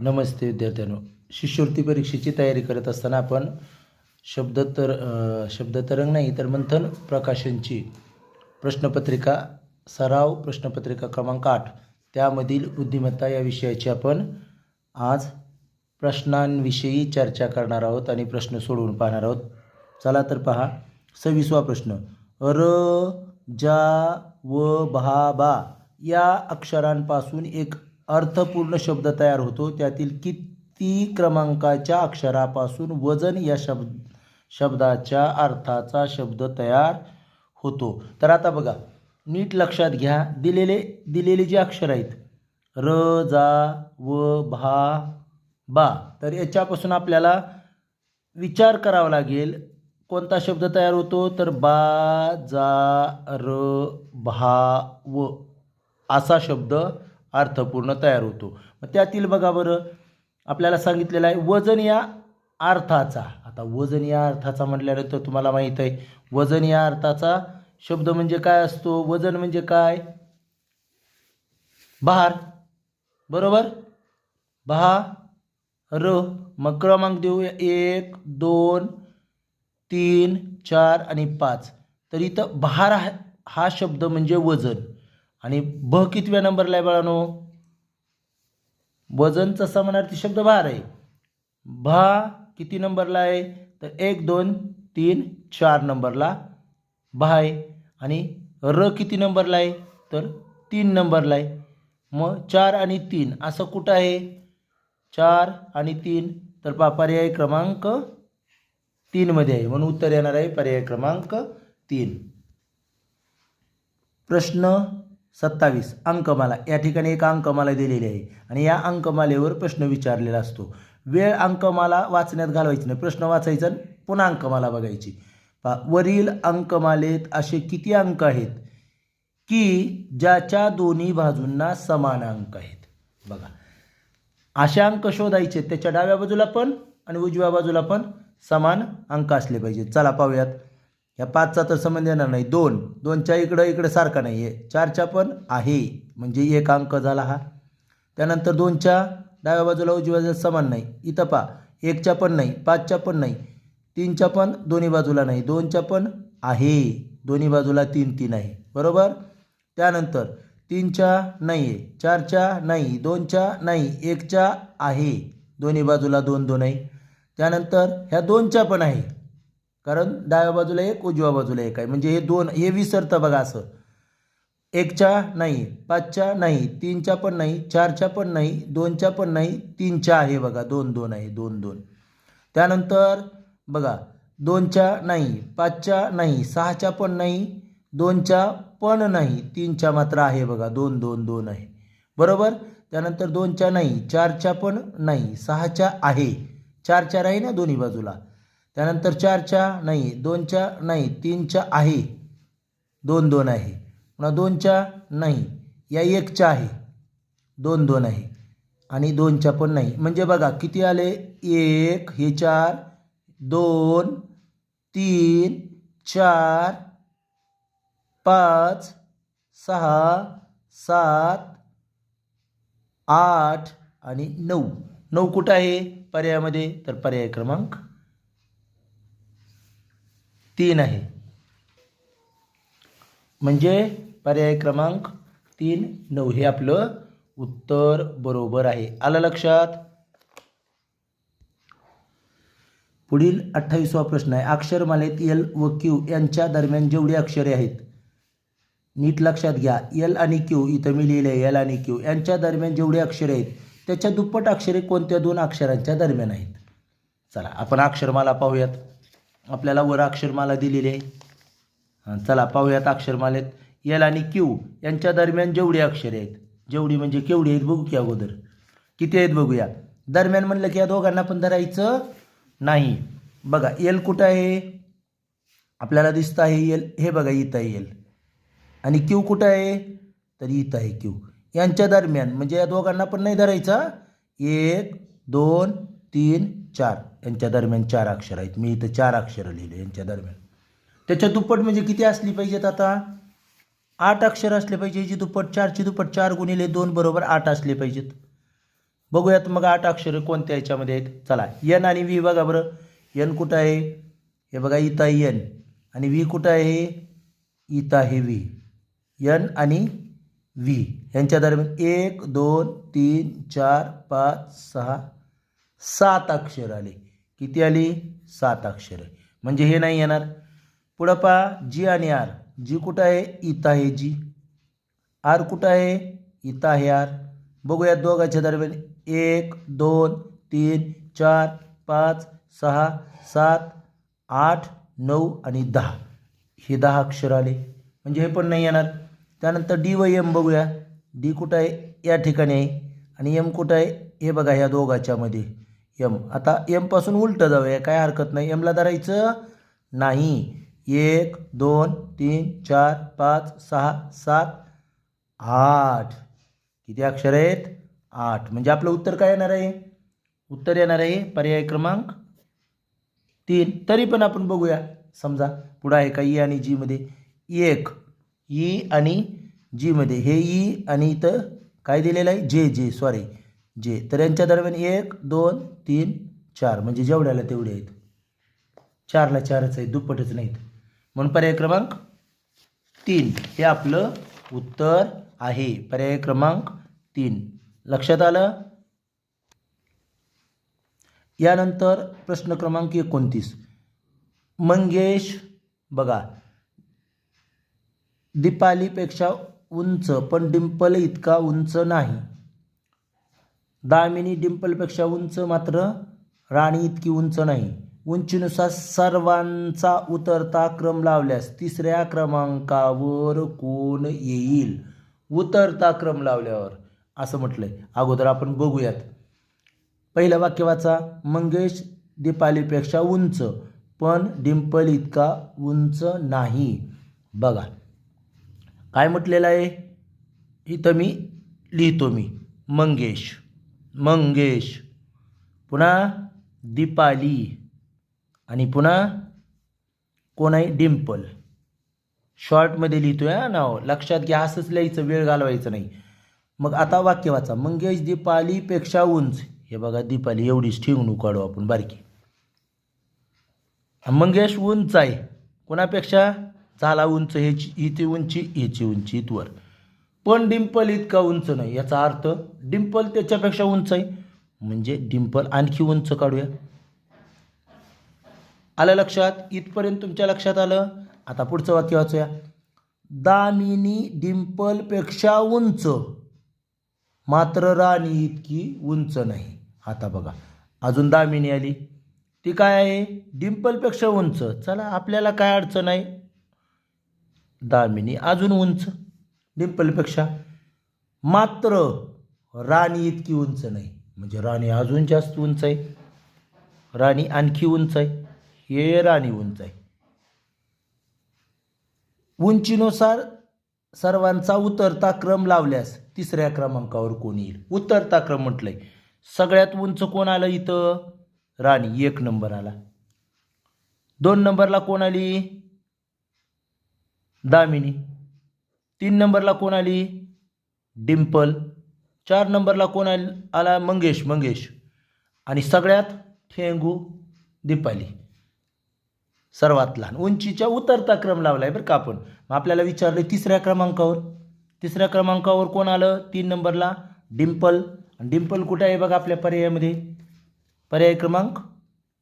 नमस्ते विद्यार्थ्यांनो. शिष्यवृत्ती परीक्षेची तयारी करत असताना आपण शब्दतरंग नाही तर मंथन प्रकाशनची प्रश्नपत्रिका सराव प्रश्नपत्रिका क्रमांक 8 त्यामधील बुद्धिमत्ता या विषयाची आपण आज प्रश्नांविषयी चर्चा करणार आहोत आणि प्रश्न सोडवून पाहणार आहोत. चला तर पहा. 26वा प्रश्न. र, जा व भा, बा या अक्षरांपासून एक अर्थपूर्ण शब्द तयार होतो. त्यातील किती क्रमांकाच्या अक्षरापासून वजन या शब्दाच्या अर्थाचा शब्द तयार होतो. तर आता बघा, नीट लक्षात घ्या. दिलेले जे अक्षर आहेत र, जा व भा, बा, तर याच्यापासून आपल्याला विचार करावा लागेल कोणता शब्द तयार होतो. तर बा, जा, र, भा, व असा शब्द अर्थपूर्ण तयार होतो. मग त्यातील बघा बरं, आपल्याला सांगितलेलं आहे वजन या अर्थाचा. आता वजन या अर्थाचा म्हटल्यानंतर तुम्हाला माहीत आहे वजन या अर्थाचा शब्द म्हणजे काय असतो. वजन म्हणजे काय? भार, बरोबर. भार. मग क्रमांक देऊ 1, 2, 3, 4 आणि 5. तर इथं भार हा शब्द म्हणजे वजन. आणि भ कितव्या नंबरला आहे बाळांनो? वजन तसा म्हणार्थी शब्द भार आहे. भा किती नंबरला आहे? तर 1, 2, 3, 4 नंबरला भा आहे. आणि र किती नंबरला आहे? तर 3 नंबरला आहे. मग 4 आणि 3 असं कुठं आहे? 4 आणि 3 तर पर्याय क्रमांक 3 मध्ये आहे. म्हणून उत्तर येणार आहे पर्याय क्रमांक 3. प्रश्न 27. अंकमाला. या ठिकाणी एक अंकमाला दिलेली आहे आणि या अंकमालेवर प्रश्न विचारलेला असतो. वेळ अंकमाला वाचण्यात घालवायची नाही. प्रश्न वाचायचा पुन्हा अंकमाला बघायची. वरील अंकमालेत असे किती अंक आहेत की ज्याच्या दोन्ही बाजूंना समान अंक आहेत? बघा, असे अंक शोधायचे. त्याच्या डाव्या बाजूला पण आणि उजव्या बाजूला पण समान अंक असले पाहिजेत. चला पाहूयात. या 5चा तर संबंध येणार नाही. 2, 2च्या इकडं सारखा नाही आहे. 4च्या पण आहे म्हणजे एक अंक झाला हा. त्यानंतर 2च्या डाव्या बाजूला उजव्या बाजूला समान नाही. इथं पहा 1च्या पण नाही, 5च्या पण नाही, 3च्या पण दोन्ही बाजूला नाही, 2च्या पण आहे दोन्ही बाजूला 3 3 आहे, बरोबर. त्यानंतर 3च्या नाही आहे, 4च्या नाही, 2च्या नाही, 1च्या आहे दोन्ही बाजूला 2 2 आहे. त्यानंतर ह्या 2च्या पण आहे कारण डाव्या बाजूला 1 उजव्या बाजूला 1 आहे. म्हणजे हे 2 हे विसरतं बघा असं. 1च्या नाही, 5च्या नाही, 3च्या पण नाही, 4च्या पण नाही, 2च्या पण नाही, 3च्या आहे बघा 2 2 आहे 2 2. त्यानंतर बघा 2च्या नाही, 5च्या नाही, 6च्या पण नाही, 2च्या पण नाही, 3च्या मात्र आहे बघा 2 2 2 आहे, बरोबर. त्यानंतर 2च्या नाही, 4च्या पण नाही, 6च्या आहे, 4 आहे ना दोन्ही बाजूला. त्यानंतर 4च्या नाही, 2च्या नाही, 3च्या आहे 2 2 आहे. पुन्हा 2च्या नाही, या 1च्या आहे 2 2 आहे आणि 2च्या पण नाही. म्हणजे बघा किती आले? 1 हे 4, 2, 3, 4, 5, 6, 7, 8 आणि 9. 9 कुठं आहे पर्यायामध्ये? तर पर्याय क्रमांक 3 आहे. म्हणजे पर्याय क्रमांक 3 9 हे आपलं उत्तर बरोबर आहे. आलं लक्षात? पुढील 28वा प्रश्न आहे. अक्षरमालेत एल व क्यू यांच्या दरम्यान जेवढी अक्षरे आहेत, नीट लक्षात घ्या. एल आणि क्यू इथं मी लिहिले एल आणि क्यू यांच्या दरम्यान जेवढी अक्षरे आहेत त्याच्या दुप्पट अक्षरे कोणत्या 2 अक्षरांच्या दरम्यान आहेत? चला आपण अक्षरमाला पाहूयात. आपल्याला वर अक्षरमाला दिलेली आहे. चला पाहूयात अक्षरमालेत एल आणि क्यू यांच्या दरम्यान जेवढी अक्षरे आहेत. जेवढी म्हणजे केवढी आहेत बघू की अगोदर. किती आहेत बघूया. दरम्यान म्हणलं की या दोघांना पण धरायचं नाही. बघा एल कुठं आहे? आपल्याला दिसतं आहे एल. हे बघा इथं आहे एल. आणि क्यू कुठं आहे? तर इथं आहे क्यू. यांच्या दरम्यान म्हणजे या दोघांना पण नाही धरायचा. 1 2 3 4 यांच्या दरम्यान 4 अक्षर आहेत. मी इथं 4 अक्षरं लिहिले यांच्या दरम्यान. त्याच्या दुप्पट म्हणजे किती असली पाहिजेत? आता 8 अक्षर असले पाहिजे. जी दुप्पट 4ची दुप्पट 4 गुणिले 2 बरोबर 8 असले पाहिजेत, बघूयात मग 8 अक्षरे कोणत्या याच्यामध्ये आहेत. चला एन आणि व्ही बघा बरं. एन कुठं आहे? हे बघा इथं आहे एन. आणि व्ही कुठं आहे? इथं आहे व्ही. एन आणि व्ही यांच्या दरम्यान 1 2 3 4 5 6 7 अक्षर आले. किती आली? 7 अक्षरे. म्हणजे हे नाही येणार. पुढं पहा जी आणि आर. जी कुठं आहे? इथं आहे जी. आर कुठं आहे? इथं आहे आर. बघूया दोघांच्या दरम्यान 1 2 3 4 5 6 7 8 9 आणि 10. हे 10 अक्षर आले. म्हणजे हे पण नाही येणार. त्यानंतर डी व एम बघूया. डी कुठं आहे? या ठिकाणी आहे. आणि एम कुठं आहे? हे बघा ह्या दोघांच्यामध्ये एम. आता एमपासून उलटं जाऊया, काय हरकत नाही. एमला धरायचं नाही. 1 2 3 4 5 6 7 8. किती अक्षर आहेत? 8. म्हणजे आपलं उत्तर काय येणार आहे? उत्तर येणार आहे पर्याय क्रमांक 3. तरी पण आपण बघूया. समजा पुढं आहे का ई आणि जी मध्ये? 1 ई आणि जी मध्ये. हे ई आणि इथं काय दिलेलं आहे? जे जे सॉरी जे. तर यांच्या दरम्यान 1 2 3 4. म्हणजे जेवढ्याला तेवढे आहेत. 4ला 4च आहेत, दुप्पटच नाहीत. म्हणून पर्याय क्रमांक 3 हे आपलं उत्तर आहे. पर्याय क्रमांक 3. लक्षात आलं? यानंतर प्रश्न क्रमांक 29. मंगेश बघा दीपालीपेक्षा उंच पण डिंपल इतका उंच नाही. दामिनी डिंपलपेक्षा उंच मात्र राणी इतकी उंच नाही. उंचीनुसार सर्वांचा उतरता क्रम लावल्यास 3ऱ्या क्रमांकावर कोण येईल? उतरता क्रम लावल्यावर असं म्हटलंय. अगोदर आपण बघूयात. पहिलं वाक्य वाचा. मंगेश दीपालीपेक्षा उंच पण डिंपल इतका उंच नाही. बघा काय म्हटलेलं आहे इथं, मी लिहितो. मंगेश मंगेश पुन्हा दीपाली आणि पुन्हा कोण आहे? डिंपल. शॉर्टमध्ये लिहितोय हा नाव, लक्षात घ्या. असंच लिहायचं, वेळ घालवायचं नाही. मग आता वाक्य वाचा. मंगेश दीपालीपेक्षा उंच. हे बघा दीपाली एवढीच ठेवून काढू आपण बारकी. मंगेश उंच आहे कोणापेक्षा? झाला उंच. हिची उंची ह्याची उंची इथवर. पण डिंपल इतका उंच नाही. याचा अर्थ डिंपल त्याच्यापेक्षा उंच आहे. म्हणजे डिंपल आणखी उंच काढूया. आलं लक्षात? इथपर्यंत तुमच्या लक्षात आलं? आता पुढचं वाक्य वाचूया. दामिनी डिंपलपेक्षा उंच मात्र राणी इतकी उंच नाही. आता बघा अजून दामिनी आली. ती काय आहे? डिंपलपेक्षा उंच. चला आपल्याला काय अडचण आहे? दामिनी अजून उंच डिंपलपेक्षा, मात्र राणी इतकी उंच नाही. म्हणजे राणी अजून जास्त उंच आहे. राणी आणखी उंच आहे. हे राणी उंच आहे. उंचीनुसार सर्वांचा उतरता क्रम लावल्यास 3ऱ्या क्रमांकावर कोण येईल? उतरता क्रम म्हटलंय. सगळ्यात उंच कोण आलं इथं? राणी 1 नंबर आला. 2 नंबरला कोण आली? दामिनी. 3 नंबरला कोण आली? डिंपल. 4 नंबरला कोण आला? मंगेश. आणि सगळ्यात ठेंगू दीपाली. सर्वात लहान. उंचीच्या उतरता क्रम लावलाय बरं का आपण. मग आपल्याला विचारलं 3ऱ्या क्रमांकावर. 3ऱ्या क्रमांकावर कोण आलं? 3 नंबरला डिंपल. आणि डिंपल कुठे आहे बघा आपल्या पर्यायामध्ये? पर्याय क्रमांक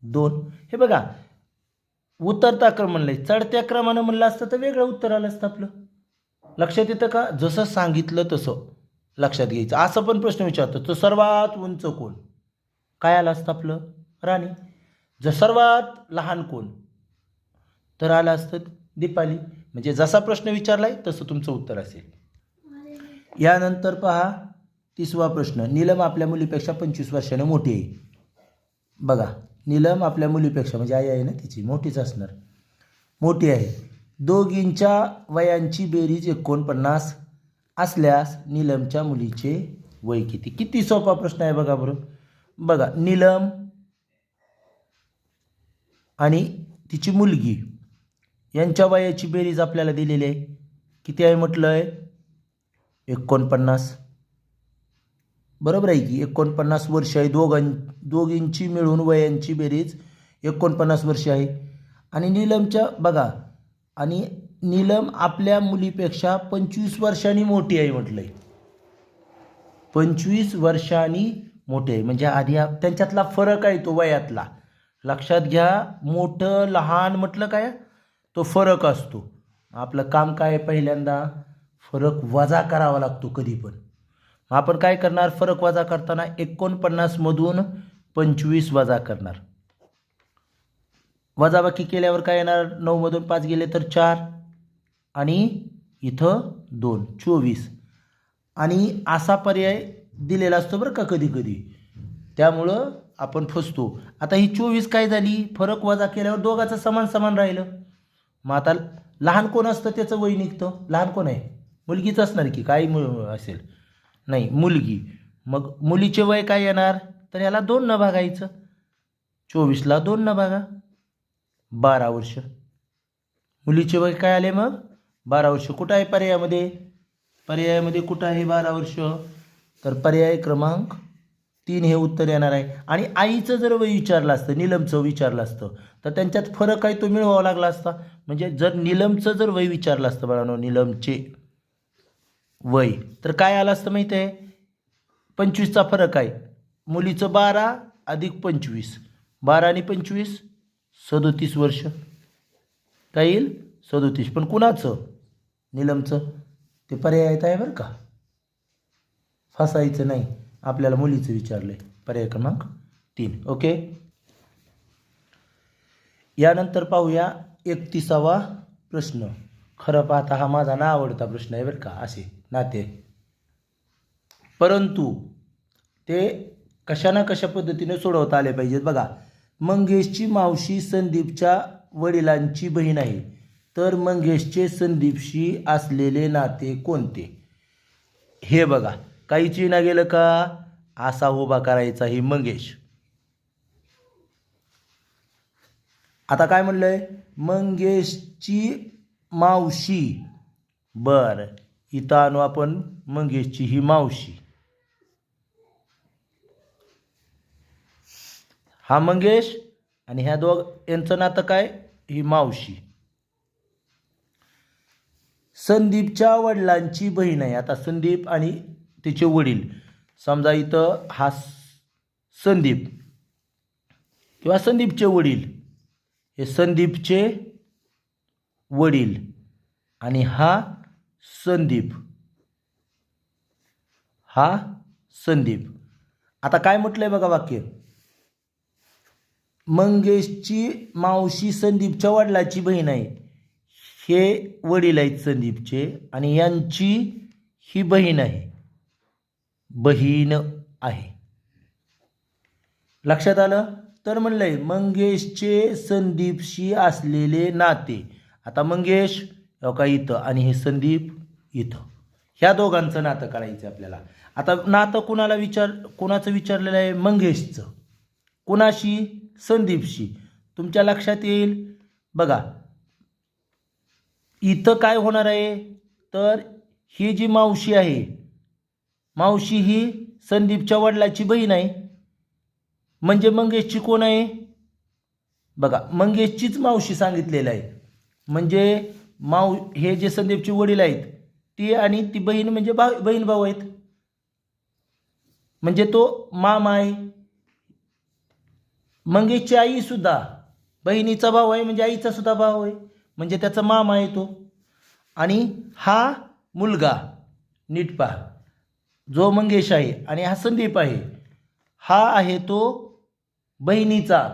2. हे बघा उतरता क्रम म्हणलंय. चढत्या क्रमानं म्हणलं असतं तर वेगळं उत्तर आलं असतं आपलं. लक्षात येतं का? जसं सांगितलं तसं लक्षात घ्यायचं. असं पण प्रश्न विचारतो तर सर्वात उंच कोण? काय आलं असतं आपलं? राणी. जर सर्वात लहान कोण? तर आलं असतं दीपाली. म्हणजे जसा प्रश्न विचारलाय तसं तुमचं उत्तर असेल. यानंतर पहा 30वा प्रश्न. नीलम आपल्या मुलीपेक्षा 25 वर्षाने मोठी आहे. बघा नीलम आपल्या मुलीपेक्षा म्हणजे आई आहे ना तिची, मोठीच असणार, मोठी आहे. दोघींच्या वयांची बेरीज 49 असल्यास नीलमच्या मुलीचे वय किती? किती सोपा प्रश्न आहे बघा बरं. बघा नीलम आणि तिची मुलगी यांच्या वयाची बेरीज आपल्याला दिलेली आहे. किती आहे म्हटलं आहे? 49. बरोबर आहे की 49 वर्ष आहे. दोघींची मिळून वयांची बेरीज 49 वर्ष आहे. आणि नीलमच्या बघा, आणि नीलम आपल्या मुलीपेक्षा 25 वर्षांनी मोठी आहे म्हटलं आहे. 25 वर्षांनी मोठे आहे म्हणजे आधी त्यांच्यातला फरक आहे तो वयातला. लक्षात घ्या, मोठं लहान म्हटलं काय तो फरक असतो. आपलं काम काय आहे, पहिल्यांदा फरक वजा करावा लागतो कधी पण. आपण काय करणार, फरक वजा करताना 49 मधून 25 वजा करणार. वजाबाकी केल्यावर काय येणार, 9 मधून 5 गेले तर 4 आणि इथं 2, 24. आणि असा पर्याय दिलेला असतो बरं का कधी कधी, त्यामुळं आपण फसतो. आता ही 24 काय झाली, फरक वजा केल्यावर दोघांचं समान समान राहिलं. मग आता लहान कोण असतं त्याचं वय निघतं. लहान कोण आहे, मुलगीच असणार की, काही असेल नाही मुलगी. मग मुलीचे वय काय येणार, तर याला 2 न भागायचं. 24ला 2 न भागा, 12 वर्ष. मुलीचे वय काय आले मग 12 वर्ष. कुठं आहे पर्यायामध्ये, पर्यायामध्ये कुठं आहे 12 वर्ष, तर पर्याय क्रमांक 3 हे उत्तर येणार आहे. आणि आईचं जर वय विचारलं असतं, नीलमचं विचारलं असतं, तर त्यांच्यात फरक आहे तो मिळवावा लागला असता. म्हणजे जर नीलमचं जर वय विचारलं असतं बाळांनो, नीलमचे वय, तर काय आलं असतं माहिती आहे, 25चा फरक आहे. मुलीचं 12 अधिक 25, 12 आणि 25 37 वर्ष. काय येईल 37. पण कुणाचं, नीलमचं. ते पर्यायात आहे बरं का, फसायचं नाही. आपल्याला मुलीचं विचारलं आहे, पर्याय क्रमांक 3. ओके. यानंतर पाहूया 31वा प्रश्न. खरं पाहता हा माझा ना आवडता प्रश्न आहे बरं का. असे नाते, परंतु ते कशा ना कशा पद्धतीने सोडवता आले पाहिजेत. बघा, मंगेशची मावशी संदीपच्या वडिलांची बहीण आहे, तर मंगेशचे संदीपशी असलेले नाते कोणते. हे बघा, काही चिना गेलं का, असा उभा करायचा ही मंगेश. आता काय म्हणलंय, मंगेशची मावशी. बर, इथं आणू आपण मंगेशची ही मावशी. हा मंगेश आणि ह्या यांचं नातं काय, ही मावशी. संदीपच्या वडिलांची बहीण आहे. आता संदीप आणि तिचे वडील, समजा इथं हा संदीप किंवा संदीपचे वडील, हे संदीपचे वडील आणि हा संदीप, हा संदीप. आता काय म्हटलंय बघा वाक्य, मंगेशची मावशी संदीपच्या वडिलाची बहीण आहे. हे वडील आहेत संदीपचे आणि यांची ही बहीण आहे, बहीण आहे. लक्षात आलं. तर म्हणलंय मंगेशचे संदीपशी असलेले नाते. आता मंगेश का इथं आणि हे संदीप इथं, ह्या दोघांचं नातं काढायचं आपल्याला. आता नातं कुणाचं विचारलेलं आहे, मंगेशचं. कुणाशी, संदीपशी. तुमच्या लक्षात येईल बघा, इथं काय होणार आहे, तर ही जी मावशी आहे, मावशी ही संदीपच्या वडिलाची बहीण आहे. म्हणजे मंगेशची कोण आहे, बघा मंगेशचीच मावशी सांगितलेलं आहे. म्हणजे हे जे संदीपचे वडील आहेत ती आणि ती बहीण म्हणजे बहीण भाऊ आहेत. म्हणजे तो मामा आहे. मंगेशची आई सुद्धा बहिणीचा भाऊ आहे, म्हणजे आईचा सुद्धा भाऊ आहे, म्हणजे त्याचा मामा आहे तो. आणि हा मुलगा, नीट पहा, जो मंगेश आहे आणि हा संदीप आहे, हा आहे तो बहिणीचा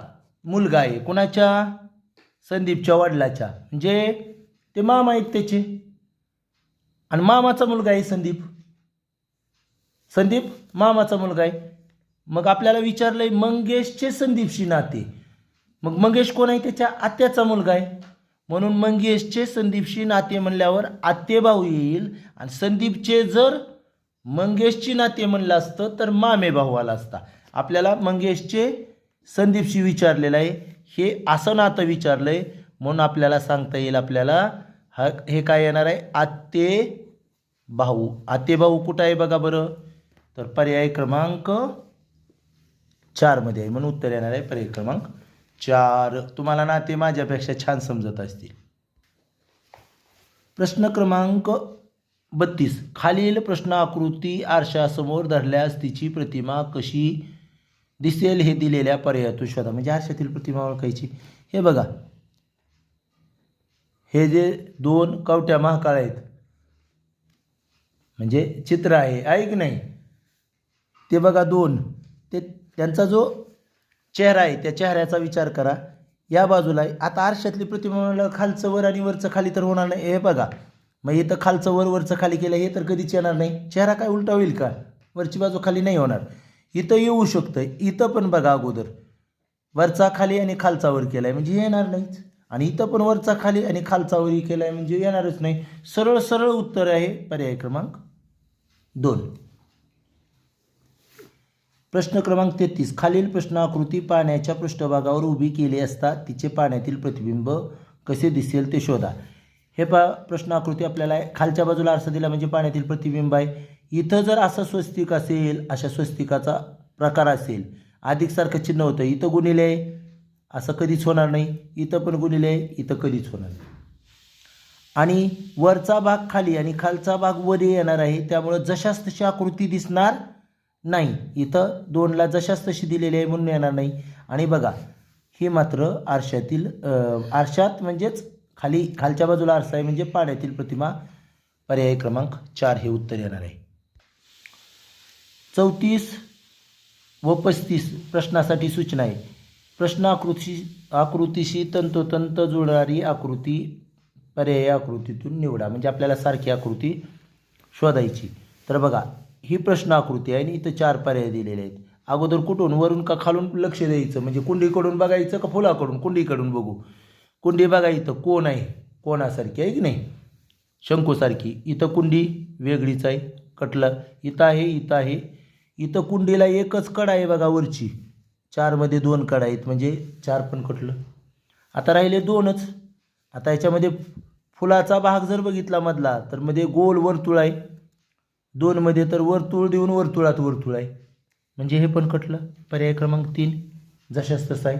मुलगा आहे. कुणाच्या, संदीपच्या वडिलाच्या. म्हणजे ते मामा आहेत त्याचे, आणि मामाचा मुलगा आहे संदीप. संदीप मामाचा मुलगा आहे. मग आपल्याला विचारलंय मंगेशचे संदीपशी नाते. मग मंगेश कोण आहे, त्याच्या आत्याचा मुलगा आहे. म्हणून मंगेशचे संदीपशी नाते म्हणल्यावर आत्तेभाऊ येईल. आणि संदीपचे जर मंगेशची नाते म्हणलं असतं तर मामे भाऊ आला असता. आपल्याला मंगेशचे संदीपशी विचारलेलं आहे, हे असं नातं विचारलंय म्हणून आपल्याला सांगता येईल, आपल्याला हे काय येणार आहे, आत्ते भाऊ. आत्ते भाऊ कुठं आहे बघा बरं, तर पर्याय क्रमांक 4 मध्ये आहे, म्हणून उत्तर येणार आहे पर्याय क्रमांक 4. तुम्हाला ना ते माझ्यापेक्षा छान समजत असतील. प्रश्न क्रमांक 32. खालील प्रश्न आकृती आरशासमोर धरल्यास तिची प्रतिमा कशी दिसेल हे दिलेल्या पर्यायातून शोधा. म्हणजे आरशातील प्रतिमा ओळखायची. हे बघा, हे जे 2 कवट्या महाकाळ आहेत, म्हणजे चित्र आहे की नाही, ते बघा 2, ते त्यांचा जो चेहरा आहे त्या चेहऱ्याचा विचार करा. या बाजूला आहे. आता आरशातली प्रतिमा म्हणलं खालचं वर आणि वरचं खाली तर होणार नाही. हे बघा, मग इथं खालचं वर वरचं खाली केलं, हे तर कधीच येणार नाही. चेहरा काय उलटा होईल का? वरची बाजू खाली नाही होणार. इथं येऊ शकतं. इथं पण बघा, अगोदर वरचा खाली आणि खालचा वर केला आहे म्हणजे येणार नाहीच. आणि इथं पण वरचा खाली आणि खालचा वरही केला आहे म्हणजे येणारच नाही. सरळ सरळ उत्तर आहे पर्याय क्रमांक 2. प्रश्न क्रमांक 33. खालील प्रश्न आकृती पाण्याच्या पृष्ठभागावर उभी केली असता तिचे पाण्यातील प्रतिबिंब कसे दिसेल ते शोधा. हे प्रश्न आकृती आपल्याला खालच्या बाजूला आरसा दिला म्हणजे पाण्यातील प्रतिबिंब आहे. इथं जर असं स्वस्तिक असेल, अशा स्वस्तिकाचा प्रकार असेल, अधिकसारखं चिन्ह होतं, इथं गुणिले असं कधीच होणार नाही. इथं पण गुणिले, इथं कधीच होणार नाही. आणि वरचा भाग खाली आणि खालचा भाग वर येणार आहे, त्यामुळं जशास तशी आकृती दिसणार नाही. इथं 2ला जशास तशी दिलेली आहे म्हणून येणार नाही. आणि बघा, हे मात्र आरशात म्हणजेच खालच्या बाजूला आरसा आहे म्हणजे पाण्यातील प्रतिमा. पर्याय क्रमांक 4 हे उत्तर येणार आहे. 34 व 35 प्रश्नासाठी सूचना आहे. प्रश्न आकृतीशी तंतोतंत जुळणारी आकृती पर्याय आकृतीतून निवडा. म्हणजे आपल्याला सारखी आकृती शोधायची. तर बघा, ही प्रश्न आकृती आहे आणि इथं 4 पर्याय दिलेले आहेत. अगोदर कुठून, वरून का खालून लक्ष द्यायचं, म्हणजे कुंडीकडून बघायचं का फुलाकडून? कुंडीकडून बघू. कुंडी बघा, इथं कोण आहे, कोणासारखी आहे की नाही, शंकूसारखी. इथं कुंडी वेगळीच आहे, कटलं इथं आहे, इथं आहे. इथं कुंडीला एकच कड आहे बघा वरची, 4मध्ये 2 कड आहेत म्हणजे 4 पण कटलं. आता राहिले 2च. आता याच्यामध्ये फुलाचा भाग जर बघितला मधला, तर मध्ये गोल वर्तुळ आहे. 2मध्ये तर वर्तुळ देऊन वर्तुळात वर्तुळ आहे म्हणजे हे पण कटलं. पर्याय क्रमांक 3 जशास तसा आहे.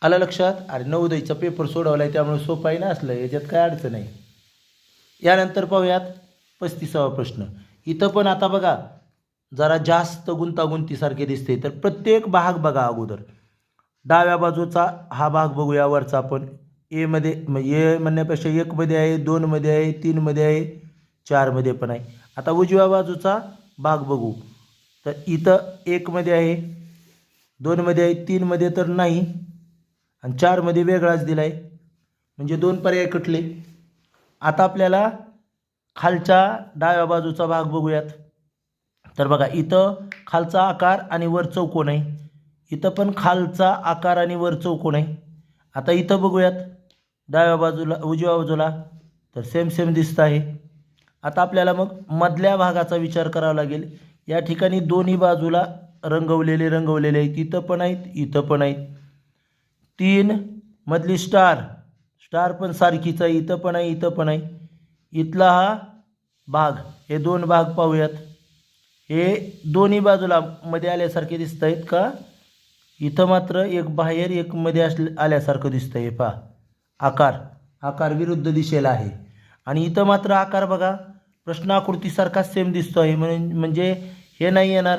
आलं लक्षात? अरे 9चा पेपर सोडवला आहे त्यामुळे सोपं आहे ना असलं, याच्यात काय अडचण नाही. यानंतर पाहूयात 35वा प्रश्न. इथं पण आता बघा जरा जास्त गुंतागुंतीसारखे दिसते. तर प्रत्येक भाग बघा. अगोदर डाव्या बाजूचा हा भाग बघूया वरचा. आपण ए म्हणण्यापेक्षा 1मध्ये आहे, 2मध्ये आहे, 3मध्ये आहे, 4मध्ये पण आहे. आता उजव्या बाजूचा भाग बघू. तर इथं 1मध्ये आहे, 2मध्ये आहे, 3मध्ये तर नाही आणि 4मध्ये वेगळाच दिला आहे म्हणजे 2 पर्याय कटले. आता आपल्याला खालच्या डाव्या बाजूचा भाग बघूयात. तर बघा, इथं खालचा आकार आणि वर चौकोन आहे. इथं पण खालचा आकार आणि वर चौकोन आहे. आता इथं बघूयात डाव्या बाजूला, उजव्या बाजूला, तर सेम दिसत आहे. आता आपल्याला मग मधल्या भागाचा विचार करावा लागेल. या ठिकाणी दोन्ही बाजूला रंगवलेले आहेत. इथं पण आहेत, इथं पण आहेत. 3 मधली स्टार पण सारखीच आहे. इथं पण आहे, इथं पण आहे. इथला हा भाग, हे 2 भाग पाहूयात. हे दोन्ही बाजूला मध्ये आल्यासारखे दिसत आहेत का? इथं मात्र एक बाहेर एक मध्ये आल्यासारखं दिसतं आहे. पहा, आकार विरुद्ध दिशेला आहे. आणि इथं मात्र आकार बघा प्रश्न आकृतीसारखा सेम दिसतो आहे म्हणजे हे नाही येणार,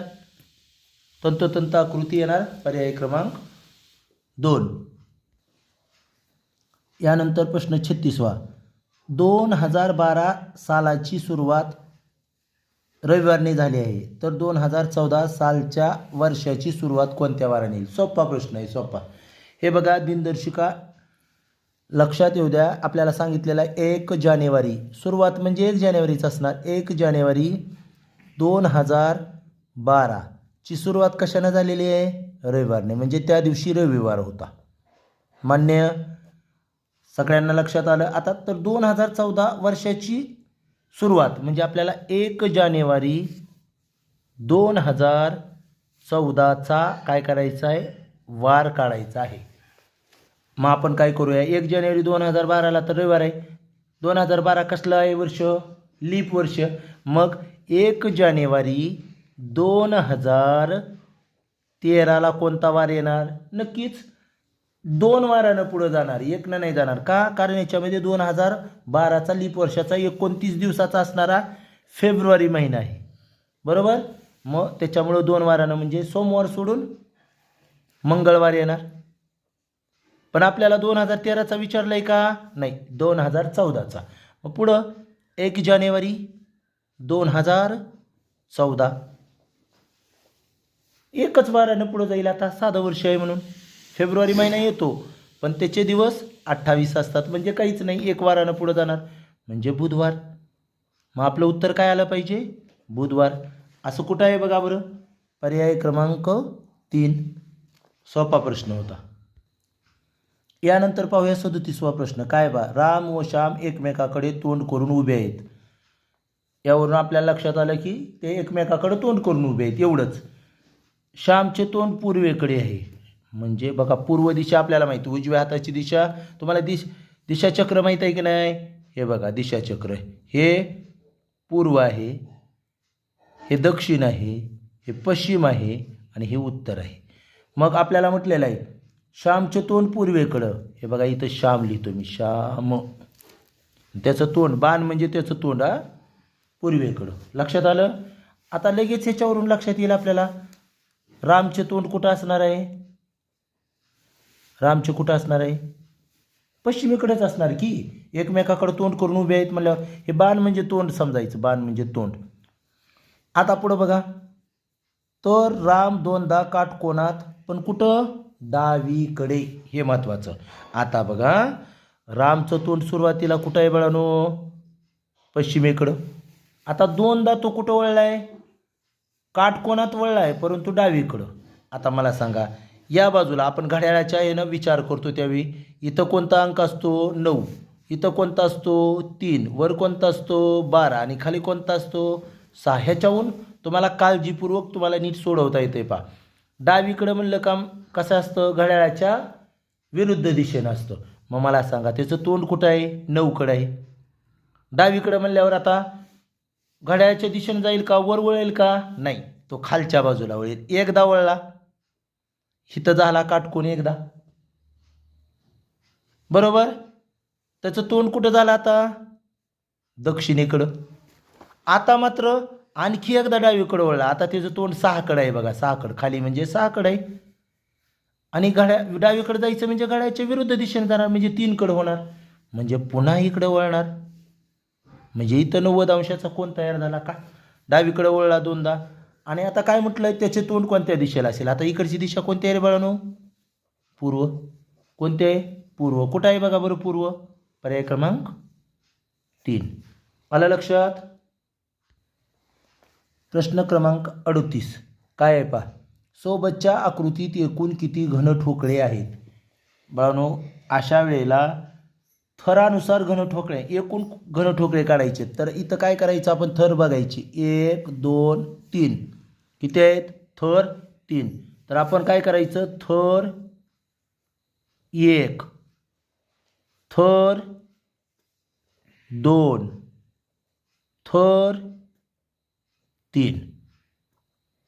तंतोतंत आकृती येणार. पर्याय क्रमांक 2. यानंतर प्रश्न 36वा. 2012 सालाची सुरुवात रविवारने झाली आहे, तर 2014 सालच्या वर्षाची सुरुवात कोणत्या वाराने येईल? सोपा प्रश्न आहे, सोपा. हे बघा, दिनदर्शिका लक्षात येऊ द्या. आपल्याला सांगितलेला 1 जानेवारी सुरुवात म्हणजे 1 जानेवारीच असणार. 1 जानेवारी 2012 ची सुरुवात कशाने झालेली आहे? रविवारने, म्हणजे त्या दिवशी रविवार होता. मान्य? सगळ्यांना लक्षात आलं. आता तर 2014 वर्षाची सुरुवात म्हणजे आपल्याला 1 जानेवारी 2014चा काय करायचं आहे? वार काढायचा आहे. मग आपण काय करूया? 1 जानेवारी 2012ला तर रविवार आहे. 2012 कसलं आहे वर्ष? लीप वर्ष. मग 1 जानेवारी 2013ला कोणता वार येणार? नक्कीच 2 वारानं पुढं जाणार, 1नं नाही जाणार. का? कारण याच्यामध्ये 2012चा लीप वर्षाचा 29 दिवसाचा असणारा फेब्रुवारी महिना आहे. बरोबर? मग त्याच्यामुळं 2 वारानं म्हणजे सोमवार सोडून मंगळवार येणार. पण आपल्याला 2013चा विचारलाय का? नाही, 2014चा. मग पुढं 1 जानेवारी 2014. एकच वारानं पुढं जाईल. आता साधं वर्ष आहे म्हणून फेब्रुवारी महिना येतो, पण त्याचे दिवस 28 असतात, म्हणजे काहीच नाही. 1 वारानं पुढं जाणार म्हणजे बुधवार. मग आपलं उत्तर काय आलं पाहिजे? बुधवार. असं कुठं आहे बघा बरं? पर्याय क्रमांक 3. सोपा प्रश्न होता. यानंतर पाहूया 37वा प्रश्न. काय बा? राम व श्याम एकमेकाकडे तोंड करून उभे आहेत. यावरून आपल्याला लक्षात आलं की ते एकमेकाकडे तोंड करून उभे आहेत, एवढंच. श्यामचे तोंड पूर्वेकडे आहे, म्हणजे बघा पूर्व दिशा आपल्याला माहिती, उजव्या हाताची दिशा. तुम्हाला दिशाचक्र माहीत आहे की नाही? हे बघा दिशाचक्र, हे पूर्व आहे, हे दक्षिण आहे, हे पश्चिम आहे आणि हे उत्तर आहे. मग आपल्याला म्हटलेलं आहे श्यामचे तोंड पूर्वेकडं. हे बघा इथं श्याम लिहितो मी, श्याम. त्याचं तोंड, बाण म्हणजे त्याचं तोंड पूर्वेकडं. लक्षात आलं? आता लगेच ह्याच्यावरून लक्षात येईल आपल्याला रामचे तोंड कुठं असणार आहे? रामचे कुठं असणार आहे? पश्चिमेकडेच असणार की. एकमेकाकडे तोंड करून उभे आहेत म्हणल्यावर हे बाण म्हणजे तोंड समजायचं, बाण म्हणजे तोंड. आता पुढं बघा, तर राम 2दा काटकोनात, पण कुठं? डावीकडे. हे महत्त्वाचं. आता बघा रामचं तोंड सुरुवातीला कुठं आहे बाळांनो? पश्चिमेकडं. आता 2दा तो कुठं वळलाय? काटकोनात वळलाय, परंतु डावीकडं. आता मला सांगा, या बाजूला आपण घड्याळाच्या यानं विचार करतो त्यावेळी इथं कोणता अंक असतो? 9. इथं कोणता असतो? 3. वर कोणता असतो? 12. आणि खाली कोणता असतो? 6. ह्याच्याहून तुम्हाला काळजीपूर्वक तुम्हाला नीट सोडवता येते. पहा, डावीकडं म्हणलं काम कसं असतं? घड्याळाच्या विरुद्ध दिशेनं असतं. मग मला सांगा त्याचं तोंड कुठं आहे? 9कडं आहे. डावीकडं म्हणल्यावर आता घड्याळाच्या दिशेनं जाईल का? वर वळेल का? नाही, तो खालच्या बाजूला वळेल. एकदा वळला, इथं झाला काटकोन एकदा. बरोबर? त्याचं तोंड कुठं झालं आता? दक्षिणेकडं. आता मात्र आणखी एकदा डावीकडं वळला. आता त्याचं तोंड 6कडं आहे बघा, 6कडं. खाली म्हणजे 6कडं आहे. आणि डावीकडे जायचं म्हणजे घड्याळाच्या विरुद्ध दिशेने जाणार, म्हणजे 3कडं होणार. म्हणजे पुन्हा इकडं वळणार, म्हणजे इथं 90 अंशाचा कोण तयार झाला का? डावीकडे वळला 2दा. आणि आता काय म्हटलंय? त्याचे तोंड कोणत्या दिशेला असेल? आता इकडची दिशा कोणती आहे रे बाळांनो? पूर्व. कोणते आहे? पूर्व. कुठं आहे बघा बरं पूर्व? पर्याय क्रमांक 3. आलं लक्षात? प्रश्न क्रमांक 38. काय आहे पहा, सोबतच्या आकृतीत एकूण किती घनठोकळे आहेत? बाळांनो, अशा वेळेला थरानुसार घनठोकळे, एकूण घनठोकळे काढायचे. तर इथं काय करायचं? आपण थर बघायचे. 1 2 3. किती आहेत? थर 3. तर आपण काय करायचं? थर 1, थर 2, थर 3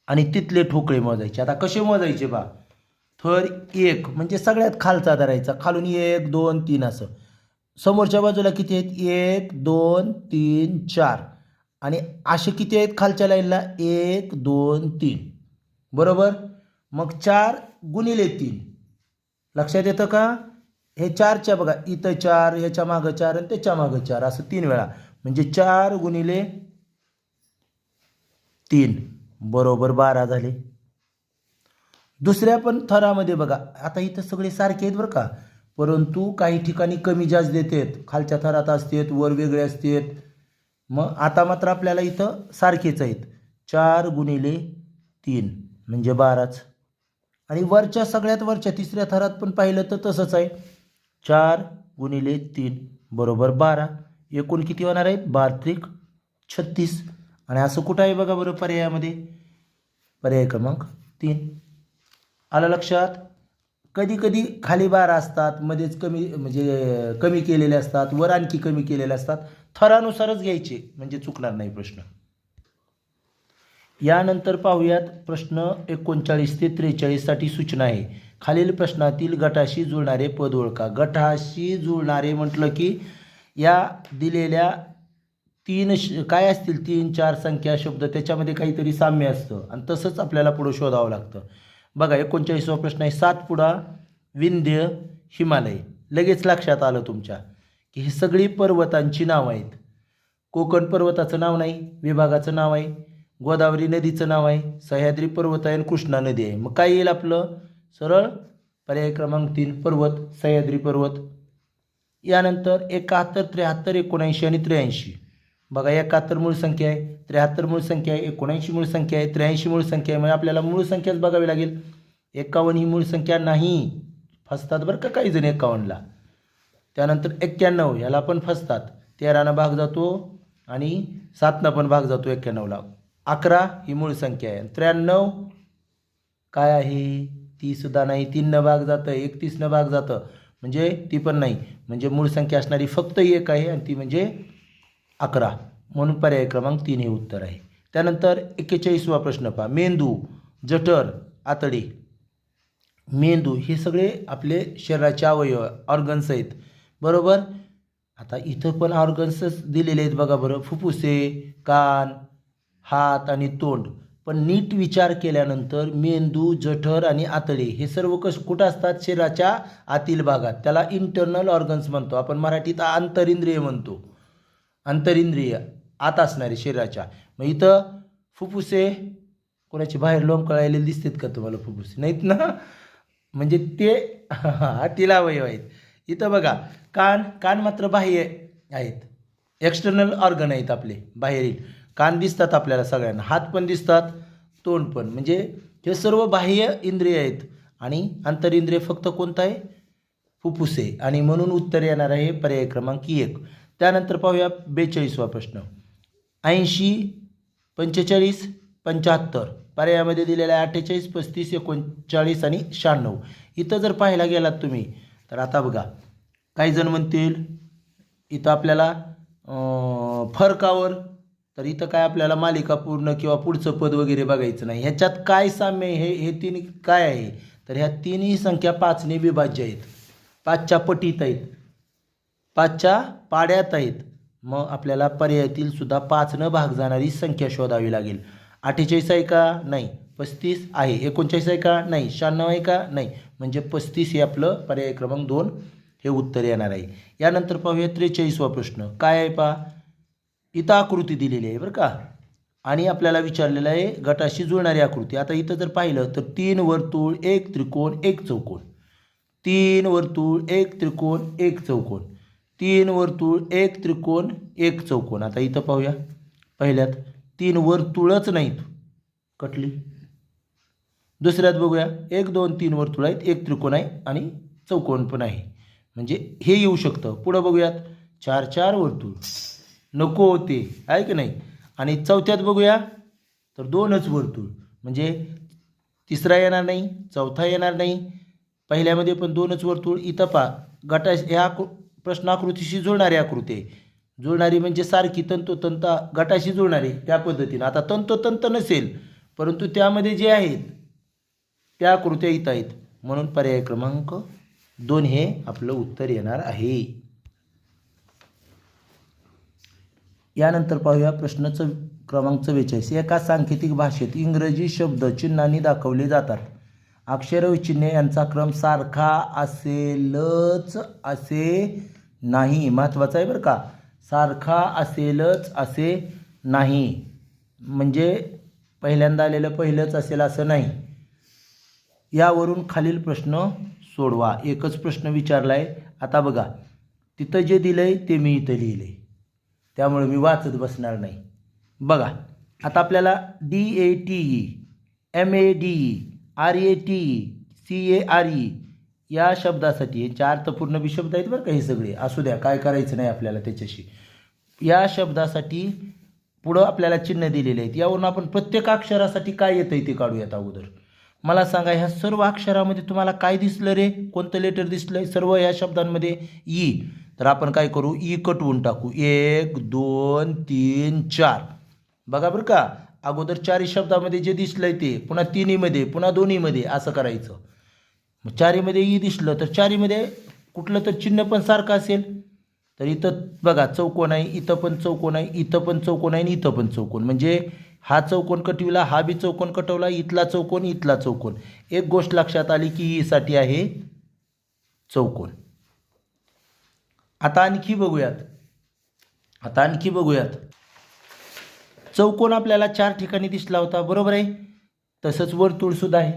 आणि तिथले ठोकळे मोजायचे. आता कसे मोजायचे बा? थर 1 म्हणजे सगळ्यात खालचा धरायचा, खालून 1 2 3 असं. समोरच्या बाजूला किती आहेत? 1 2 3 4. आणि असे किती आहेत खालच्या लाईनला? 1 2 3. बरोबर? मग 4 गुणिले 3. लक्षात येतं का? हे 4च्या बघा, इथं 4, ह्याच्या मागं 4 आणि त्याच्या मागं 4, असं 3 वेळा, म्हणजे 4 गुणिले 3 बरोबर 12 झाले. दुसऱ्या पण थरामध्ये बघा, आता इथं सगळे सारखे आहेत बरं का, परंतु काही ठिकाणी कमी जास्त देतात. खालच्या थरात असतात, वर वेगळे असतात. मग आता मात्र आपल्याला इथं सारखेच आहेत. 4 गुणिले 3 म्हणजे 12च. आणि वरच्या सगळ्यात वरच्या तिसऱ्या थरात पण पाहिलं तर तसंच आहे. 4 गुणिले 3 बरोबर 12. एकूण किती होणार आहेत? 12 त्रिक 36. आणि असं कुठं आहे बघा बरं पर्यायामध्ये? पर्याय क्रमांक 3. आलं लक्षात? कधी कधी खाली 12 असतात, मध्येच कमी म्हणजे कमी केलेले असतात, वर आणखी कमी केलेले असतात. थरानुसारच घ्यायचे म्हणजे चुकणार नाही प्रश्न. यानंतर पाहूयात प्रश्न 39 ते 43 साठी सूचना आहे. खालील प्रश्नातील गटाशी जुळणारे पद ओळखा. गटाशी जुळणारे म्हटलं की या दिलेल्या काय असतील 3 4 संख्या शब्द त्याच्यामध्ये काहीतरी साम्य असतं आणि तसंच आपल्याला पुढं शोधावं लागतं. बघा 39वा प्रश्न आहे. सातपुडा, विंध्य, हिमालय. लगेच लक्षात आलं तुमच्या की ही सगळी पर्वतांची नावं आहेत. कोकण पर्वताचं नाव नाही, विभागाचं नाव आहे, गोदावरी नदीचं नाव आहे, सह्याद्री पर्वत आहे आणि कृष्णा नदी आहे. मग काय येईल आपलं सरळ पर्याय क्रमांक 3 पर्वत, सह्याद्री पर्वत. यानंतर 71 73 79 आणि 83. बघा 71 मूळ संख्या आहे, 73 मूळ संख्या आहे, 79 मूळ संख्या आहे, 83 मूळ संख्या आहे. म्हणजे आपल्याला मूळ संख्याच बघावी लागेल. 51 ही मूळ संख्या नाही, फसतात बरं का काही जण 51ला. त्यानंतर 91 ह्याला पण फसतात, 13नं भाग जातो आणि 7नं पण भाग जातो 91ला. 11 ही मूळ संख्या आहे. 93 काय आहे ती सुद्धा नाही, 3नं भाग जातं, 31नं भाग जातं म्हणजे ती पण नाही. म्हणजे मूळ संख्या असणारी फक्त एक आहे आणि ती म्हणजे 11. म्हणून पर्याय क्रमांक 3 हे उत्तर आहे. त्यानंतर 41वा प्रश्न पहा. मेंदू, जठर, आतडे. मेंदू हे सगळे आपले शरीराचे अवयव ऑर्गन्स आहेत बरोबर. आता इथं पण ऑर्गन्सच दिलेले आहेत बघा बरं. फुफ्फुसे, कान, हात आणि तोंड. पण नीट विचार केल्यानंतर मेंदू, जठर आणि आतडे हे सर्व कुठं असतात शरीराच्या आतील भागात. त्याला इंटरनल ऑर्गन्स म्हणतो आपण, मराठीत आंतरिंद्रिय म्हणतो. अंतरिंद्रिय आत असणारे शरीराच्या. मग इथं फुफ्फुसे कोणाची बाहेर लोंबकळायला दिसतात का तुम्हाला फुफ्फुसे? नाहीत ना, म्हणजे ते आतील अवयव आहेत. इथं बघा कान मात्र बाह्य आहेत, एक्सटर्नल ऑर्गन आहेत आपले बाहेरील. कान दिसतात आपल्याला सगळ्यांना, हात पण दिसतात, तोंड पण, म्हणजे हे सर्व बाह्य इंद्रिय आहेत. आणि आंतरिंद्रिय फक्त कोणतं आहे? फुफ्फुसे. आणि म्हणून उत्तर येणार आहे पर्याय क्रमांक 1. त्यानंतर पाहूया 42वा प्रश्न. 80 45 75 पर्यायामध्ये दिलेला आहे 48 35 39 आणि 96. इथं जर पाहायला गेलात तुम्ही तर आता बघा काही जण म्हणतील इथं आपल्याला फरकावर, तर इथं काय आपल्याला मालिका पूर्ण किंवा पुढचं पद वगैरे बघायचं नाही. ह्याच्यात काय साम्य आहे हे तीन काय आहे तर ह्या तिन्ही संख्या 5ने विभाज्य आहेत, 5च्या पटीत आहेत, 5च्या पाड्यात आहेत. मग आपल्याला पर्यायातील सुद्धा 5नं भाग जाणारी संख्या शोधावी लागेल. 48 आहे का? नाही. 35 आहे. 39 आहे का? नाही. 96 आहे का? नाही. म्हणजे 35 हे आपलं पर्याय क्रमांक 2 हे उत्तर येणार आहे. यानंतर पाहूया 43वा प्रश्न. काय आहे पहा. इथं आकृती दिलेली आहे बरं का, आणि आपल्याला विचारलेलं आहे गटाशी जुळणारी आकृती. आता इथं जर पाहिलं तर 3 वर्तुळ 1 त्रिकोण 1 चौकोन, 3 वर्तुळ 1 त्रिकोण 1 चौकोन, 3 वर्तुळ 1 त्रिकोण 1 चौकोन. आता इथं पाहूया पहिल्यात 3 वर्तुळच नाहीत, कटली. दुसऱ्यात बघूया 1 2 3 वर्तुळ आहेत, 1 त्रिकोण आहे आणि चौकोन पण आहे, म्हणजे हे येऊ शकतं. पुढं बघूयात 4 4 वर्तुळ नको होते आहे की नाही. आणि चौथ्यात बघूया तर 2च वर्तुळ, म्हणजे तिसरा येणार नाही, चौथा येणार नाही. पहिल्यामध्ये पण 2च वर्तुळ. इथं पहा गटा ह्या प्रश्न आकृतीशी जुळणारी आकृती आहे. जुळणारी म्हणजे सारखी तंतोतंत गटाशी जुळणारी त्या पद्धतीनं. आता तंतोतंत नसेल परंतु त्यामध्ये जे आहेत त्या आकृत्या इथं आहेत, म्हणून पर्याय क्रमांक 2 हे आपलं उत्तर येणार आहे. यानंतर पाहूया प्रश्न क्रमांक 44. एका सांकेतिक भाषेत इंग्रजी शब्द चिन्हांनी दाखवले जातात. अक्षर व चिन्हे यांचा क्रम सारखा असेलच असे नाही. महत्त्वाचं आहे बरं का, सारखा असेलच असे नाही, म्हणजे पहिल्यांदा आलेलं पहिलंच असेल असं नाही. यावरून खालील प्रश्न सोडवा. एकच प्रश्न विचारला आहे. आता बघा तिथं जे दिलं आहे ते मी इथं लिहिलं आहे, त्यामुळे मी वाचत बसणार नाही. बघा आता आपल्याला DATE, MADE, RATE, CARE या शब्दासाठी हे 4 अर्थपूर्ण शब्द आहेत बरं का. हे सगळे असू द्या, काय करायचं नाही आपल्याला त्याच्याशी. या शब्दासाठी पुढं आपल्याला चिन्ह दिलेले आहेत. यावरून आपण प्रत्येक अक्षरासाठी काय येतं ते काढूयात अगोदर. मला सांगा ह्या सर्व अक्षरामध्ये तुम्हाला काय दिसलं रे, कोणतं लेटर दिसलं? सर्व ह्या शब्दांमध्ये ई. तर आपण काय करू, ई कटवून टाकू. 1 2 3 4. बघा बरं का, अगोदर चारी शब्दामध्ये जे दिसलंय ते पुन्हा तिन्हीमध्ये पुन्हा दोन्हीमध्ये असं करायचं. मग चारीमध्ये ई दिसलं तर चारीमध्ये कुठलं तर चिन्ह पण सारखं असेल. तर इथं बघा चौकोन आहे, इथं पण चौकोन आहे, इथं पण चौकोन आहे आणि इथं पण चौकोन. म्हणजे हा चौकोन कटविला, हा बी चौकोन कटवला, इथला चौकोन, इथला चौकोन. एक गोष्ट लक्षात आली की ईसाठी आहे चौकोन. आता आणखी बघूयात. चौकोन आपल्याला 4 ठिकाणी दिसला होता, बरोबर आहे. तसंच वर्तुळ सुद्धा आहे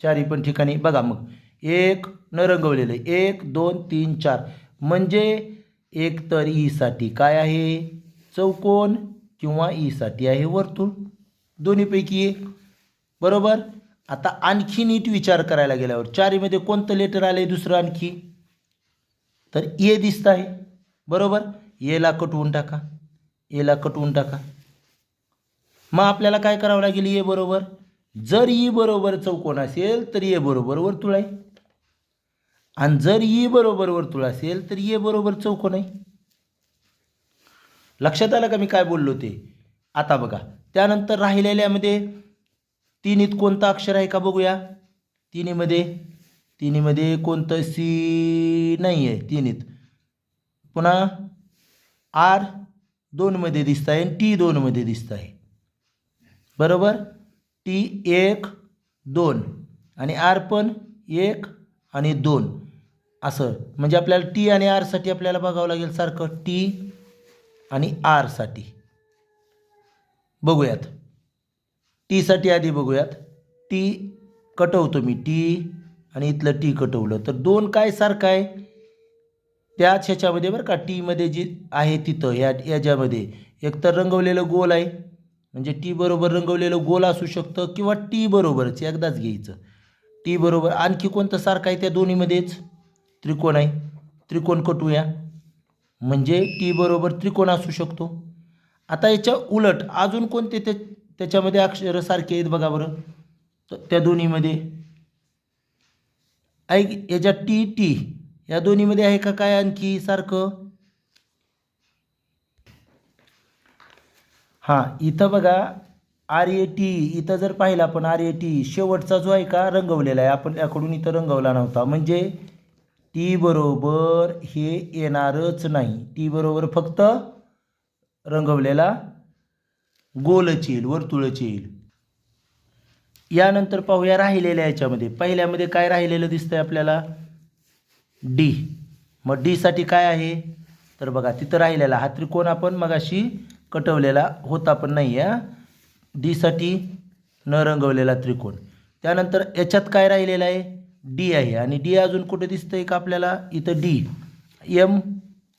चारी पण ठिकाणी. बघा मग एक न रंगवलेलं आहे, 1 2 3 4. म्हणजे एक तर ईसाठी काय आहे चौकोन किंवा ईसाठी आहे वर्तुळ, दोन्हीपैकी एक, बरोबर. आता आणखी नीट विचार करायला गेल्यावर चारीमध्ये कोणतं लेटर आलं आहे दुसरं आणखी, तर ए दिसतं आहे, बरोबर. एला कटवून टाका. मग आपल्याला काय करावं लागेल, ए बरोबर. जर ई बरोबर चौकोन असेल तर ए बरोबर वर्तुळ आहे, आणि जर ई बरोबर वर्तुळ असेल तर ए बरोबर चौकोन आहे. लक्षात आलं का मी काय बोललो ते. आता बघा त्यानंतर राहिलेल्यामध्ये तिन्हीत कोणतं अक्षर आहे का बघूया. तिन्हीमध्ये कोणतं सी नाही आहे तिन्हीत. पुन्हा आर 2मध्ये दिसत आहे आणि टी 2मध्ये दिसत आहे, बरोबर. टी 1 2 आणि आर पण 1 आणि 2 असं. म्हणजे आपल्याला टी आणि आरसाठी आपल्याला बघावं लागेल सारखं, टी आणि आरसाठी बघूयात. टीसाठी आधी बघूयात. टी कटवतो मी, टी आणि इथलं टी कटवलं तर 2 काय सारखं आहे त्याच ह्याच्यामध्ये, बरं का. टीमध्ये जी आहे तिथं याच्यामध्ये एकतर रंगवलेलं गोल आहे, म्हणजे टी बरोबर रंगवलेलं गोल असू शकतं, किंवा टी बरोबरच एकदाच घ्यायचं. टी बरोबर आणखी कोणतं सारखं आहे त्या दोन्हीमध्येच, त्रिकोण आहे. त्रिकोण कटूया, म्हणजे टी बरोबर त्रिकोण असू शकतो. आता याच्या उलट अजून कोणते त्याच्यामध्ये अक्षर सारखे आहेत बघा बरं. तर त्या दोन्हीमध्ये याच्या टी या दोन्हीमध्ये आहे का काय आणखी सारखं. हां, इथं बघा RAT, इथं जर पाहिलं आपण RAT शेवटचा जो आहे का रंगवलेला आहे, आपण याकडून इथं रंगवला नव्हता. म्हणजे टी बरोबर हे येणारच नाही. टी बरोबर फक्त रंगवलेला गोलच येईल, वर्तुळच येईल. यानंतर पाहूया राहिलेल्या याच्यामध्ये. पहिल्यामध्ये काय राहिलेलं दिसतंय आपल्याला, डी. मग डीसाठी काय आहे तर बघा तिथं राहिलेला हा त्रिकोण आपण मगाशी कटवलेला होता पण नाही आहे. डीसाठी न रंगवलेला त्रिकोण. त्यानंतर याच्यात काय राहिलेलं आहे, डी आहे. आणि डी अजून कुठे दिसतंय का आपल्याला, इथं डी, एम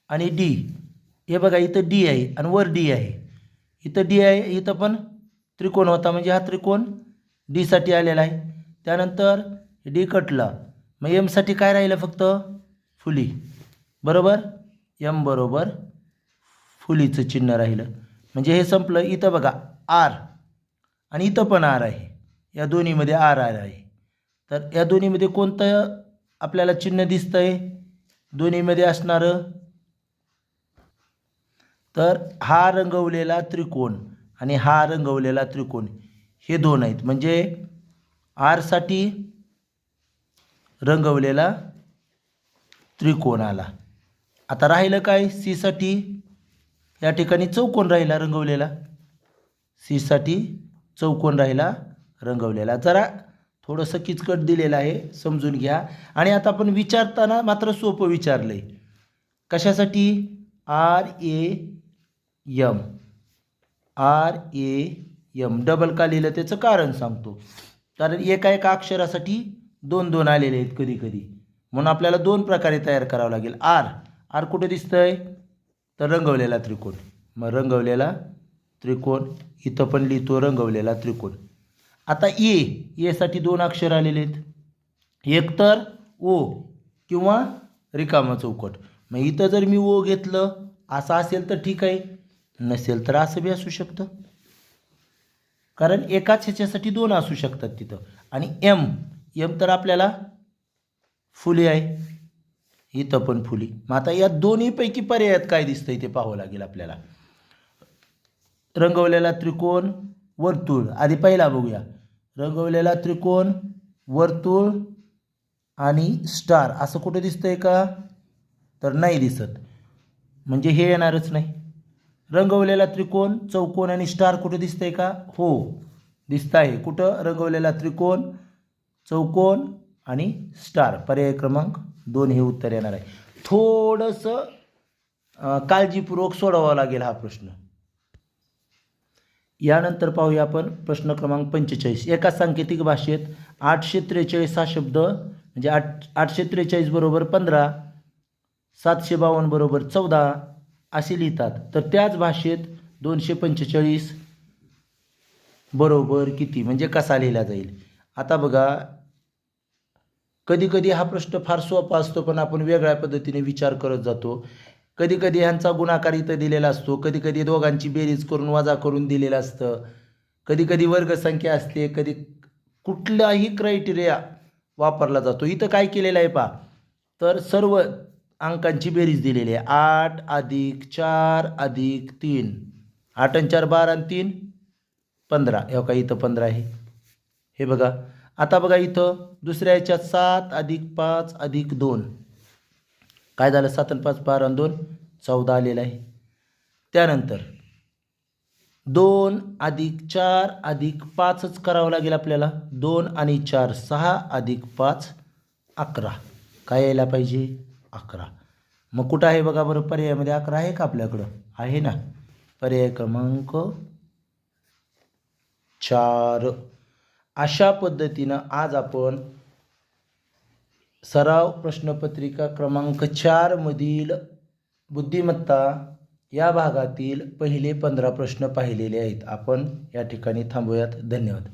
आणि डी. हे बघा इथं डी आहे आणि वर डी आहे. इथं डी आहे, इथं पण त्रिकोण होता, म्हणजे हा त्रिकोण डीसाठी आलेला आहे. त्यानंतर डी कटला, मग एमसाठी काय राहिलं फक्त फुली, बरोबर. एम बरोबर फुलीचं चिन्ह राहिलं, म्हणजे हे संपलं. इथं बघा आर आणि इथं पण आर आहे, या दोन्हीमध्ये आर आहे. तर या दोन्हीमध्ये कोणतं आपल्याला चिन्ह दिसतंय दोन्हीमध्ये असणारं, तर हा रंगवलेला त्रिकोण आणि हा रंगवलेला त्रिकोण हे 2 आहेत. म्हणजे आरसाठी रंगवलेला त्रिकोण आला. आता राहिलं काय, सीसाठी या ठिकाणी चौकोन राहिला रंगवलेला. सीसाठी चौकोन राहिला रंगवलेला. जरा थोडंसं किचकट दिलेलं आहे, समजून घ्या. आणि आता आपण विचारताना मात्र सोपं विचारलं आहे. कशासाठी, RAM डबल का लिहिलं त्याचं कारण सांगतो. कारण एका अक्षरासाठी 2 आलेले आहेत कधी कधी, म्हणून आपल्याला 2 प्रकारे तयार करावं लागेल. आर कुठे दिसतंय तर रंगवलेला त्रिकोण. मग रंगवलेला त्रिकोण इथं पण लिहितो रंगवलेला त्रिकोण. आता साठी 2 अक्षर आलेले आहेत, एकतर ओ किंवा रिकामा चौकट. मग इथं जर मी ओ घेतलं असं असेल तर ठीक आहे, नसेल तर असं बी असू शकतं, कारण एकाच ह्याच्यासाठी 2 असू शकतात तिथं. आणि एम तर आपल्याला फुली आहे, इथं पण फुली. मग आता या दोन्हीपैकी पर्यायात काय दिसतंय ते पाहावं लागेल आपल्याला. रंगवलेला त्रिकोण वर्तुळ. आधी पहिला बघूया. रंगवलेला त्रिकोण, वर्तुळ आणि स्टार असं कुठं दिसतंय का? तर नाही दिसत, म्हणजे हे येणारच नाही. रंगवलेला त्रिकोण, चौकोन आणि स्टार कुठं दिसतंय का? हो दिसत आहे. कुठं? रंगवलेला त्रिकोण, चौकोन आणि स्टार. पर्याय क्रमांक 2 हे उत्तर येणार आहे. थोडंसं काळजीपूर्वक सोडवावा लागेल हा प्रश्न. यानंतर पाहूया आपण प्रश्न क्रमांक 45. एका सांकेतिक भाषेत 843 हा शब्द म्हणजे 843 बरोबर 15, 752 बरोबर 14 असे लिहितात. तर त्याच भाषेत 245 बरोबर किती म्हणजे कसा लिहिला जाईल? आता बघा, कधी कधी हा प्रश्न फार सोपा असतो, पण आपण वेगळ्या पद्धतीने विचार करत जातो. कधी कधी ह्यांचा गुणाकार इथं दिलेला असतो, कधी कधी दोघांची बेरीज करून वजा करून दिलेलं असतं, कधी कधी वर्गसंख्या असते, कधी कुठलाही क्रायटेरिया वापरला जातो. इथं काय केलेलं आहे पहा, तर सर्व अंकांची बेरीज दिलेली आहे. 8 + 4 + 3, 8 आणि 4 12 आणि 3 15. हे का इथं 15 आहे, हे बघा. आता बघा इथं दुसऱ्या ह्याच्यात 7 + 5 + 2 काय झालं? 7 आणि 5 12 आणि 2 14 आलेलं आहे. त्यानंतर 2 + 4 + 5च करावं लागेल आपल्याला. 2 आणि 4 6 + 5 11. काय यायला पाहिजे? 11. मग कुठं आहे बघा बरं, पर्यायामध्ये 11 आहे का आपल्याकडं? आहे ना. पर्याय क्रमांक 4. अशा पद्धतीनं आज आपण सराव प्रश्नपत्रिका क्रमांक 4 मधील बुद्धिमत्ता या भागातील पहिले 15 प्रश्न पाहिलेले आहेत. आपण या ठिकाणी थांबूयात. धन्यवाद.